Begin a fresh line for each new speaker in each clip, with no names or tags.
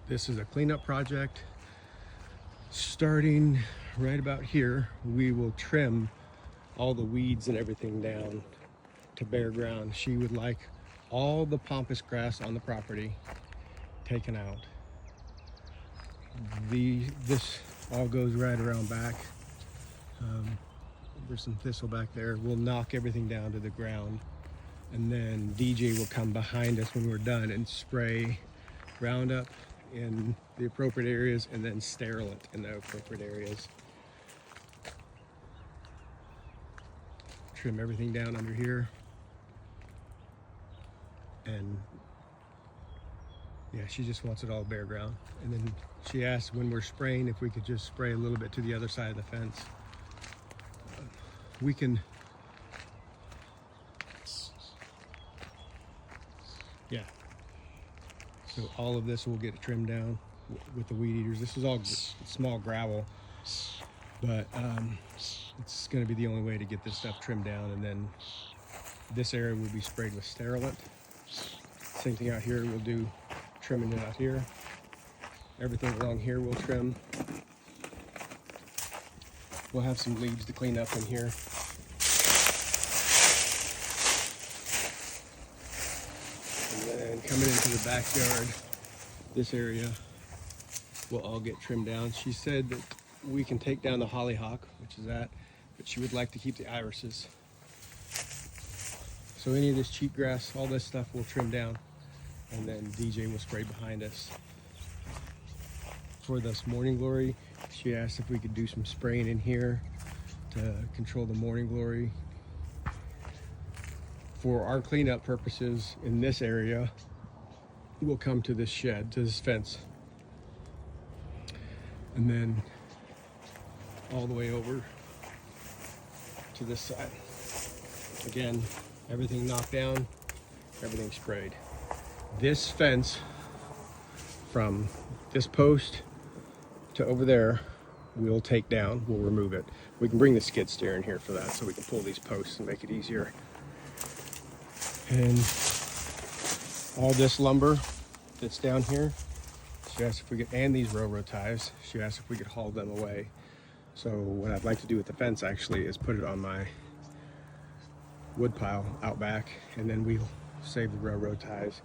This is a cleanup project. Starting right about here, we will trim all the weeds and everything down to bare ground. She would like all the pampas grass on the property taken out. This all goes right around back. There's some thistle back there. We'll knock everything down to the ground, and then DJ will come behind us when we're done and spray Roundup in the appropriate areas and then sterilant in the appropriate areas. Trim everything down under here. And yeah, she just wants it all bare ground. And then she asked when we're spraying if we could just spray a little bit to the other side of the fence. We can, yeah. So all of this will get trimmed down with the weed eaters. This is all small gravel, but it's going to be the only way to get this stuff trimmed down. And then this area will be sprayed with sterilant. Same thing out here. We'll do trimming it out here. Everything along here we'll trim. We'll have some leaves to clean up in here. And then coming into the backyard, this area will all get trimmed down. She said that we can take down the hollyhock, which is that, but she would like to keep the irises. So any of this cheatgrass, all this stuff will trim down, and then DJ will spray behind us. For this morning glory, she asked if we could do some spraying in here to control the morning glory. For our cleanup purposes in this area, we'll come to this shed, to this fence, and then all the way over to this side. Again, everything knocked down, everything sprayed. This fence from this post to over there, we'll take down, we'll remove it. We can bring the skid steer in here for that so we can pull these posts and make it easier. And all this lumber that's down here, she asked if we could, and these railroad ties, she asked if we could haul them away. So what I'd like to do with the fence actually is put it on my wood pile out back, and then we'll save the railroad ties.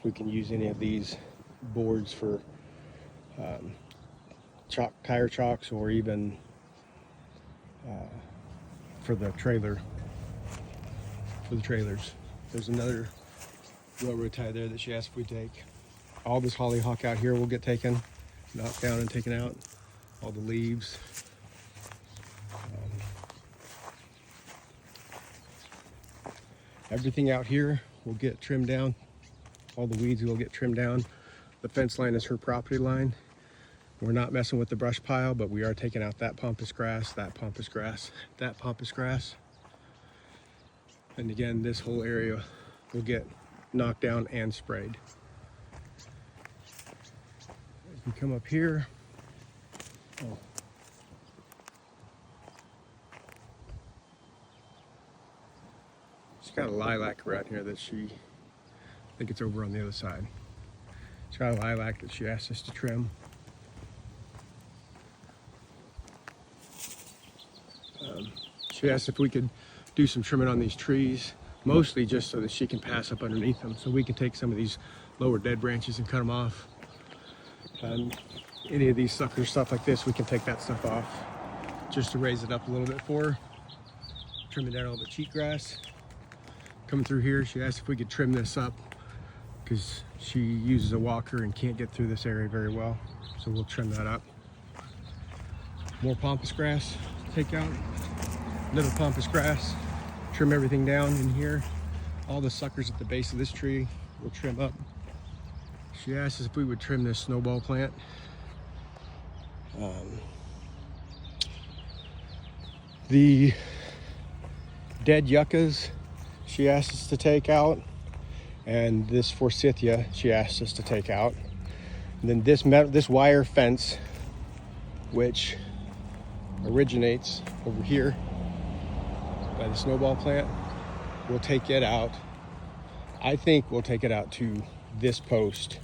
We can use any of these boards for tire chocks, or even for the trailers. There's another railroad tie there that she asked if we take. All this hollyhock out here will get taken, knocked down and taken out. All the leaves. Everything out here will get trimmed down. All the weeds will get trimmed down. The fence line is her property line. We're not messing with the brush pile, but we are taking out that pampas grass, that pampas grass, that pampas grass. And again, this whole area will get knocked down and sprayed. As we come up here, she's got a lilac around here that I think it's over on the other side. She's got a lilac that she asked us to trim. She asked if we could do some trimming on these trees, mostly just so that she can pass up underneath them, so we can take some of these lower dead branches and cut them off. Any of these suckers, stuff like this, we can take that stuff off just to raise it up a little bit for her. Trimming down all the cheatgrass. Coming through here, she asked if we could trim this up because she uses a walker and can't get through this area very well, so we'll trim that up. More pampas grass, take out. Little pampas grass, trim everything down in here. All the suckers at the base of this tree we'll trim up. She asked us if we would trim this snowball plant. The dead yuccas she asked us to take out, and this forsythia she asked us to take out. And then this wire fence, which originates over here by the snowball plant, we'll take it out. I think we'll take it out to this post,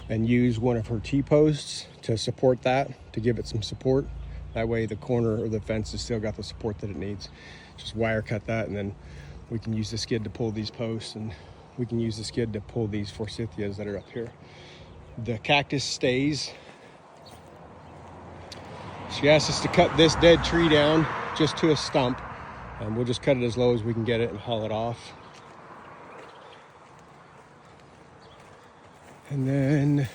and use one of her T-posts to support that, to give it some support. That way the corner of the fence has still got the support that it needs. Just wire cut that, and then we can use the skid to pull these posts, and we can use the skid to pull these forsythias that are up here. The cactus stays. She asked us to cut this dead tree down just to a stump. We'll just cut it as low as we can get it and haul it off. And then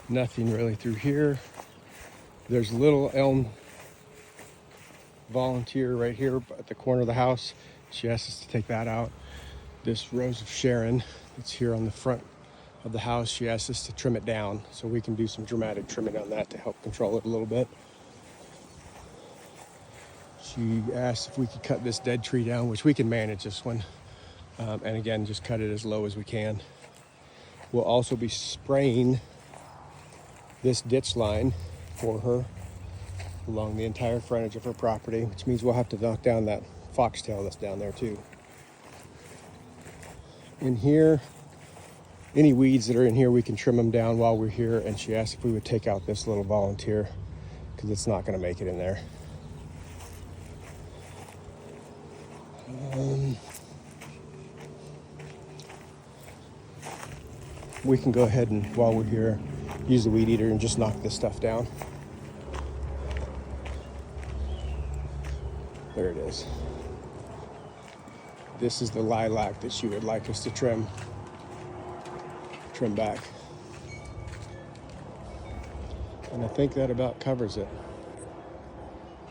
nothing really through here. There's a little elm volunteer right here at the corner of the house. She asked us to take that out. This rose of Sharon that's here on the front of the house, she asked us to trim it down so we can do some dramatic trimming on that to help control it a little bit. She asked if we could cut this dead tree down, which we can manage this one. And again, just cut it as low as we can. We'll also be spraying this ditch line for her along the entire frontage of her property, which means we'll have to knock down that foxtail that's down there too. In here, any weeds that are in here, we can trim them down while we're here. And she asked if we would take out this little volunteer because it's not going to make it in there. We can go ahead and, while we're here, use the weed eater and just knock this stuff down. There it is. This is the lilac that she would like us to trim back. And I think that about covers it.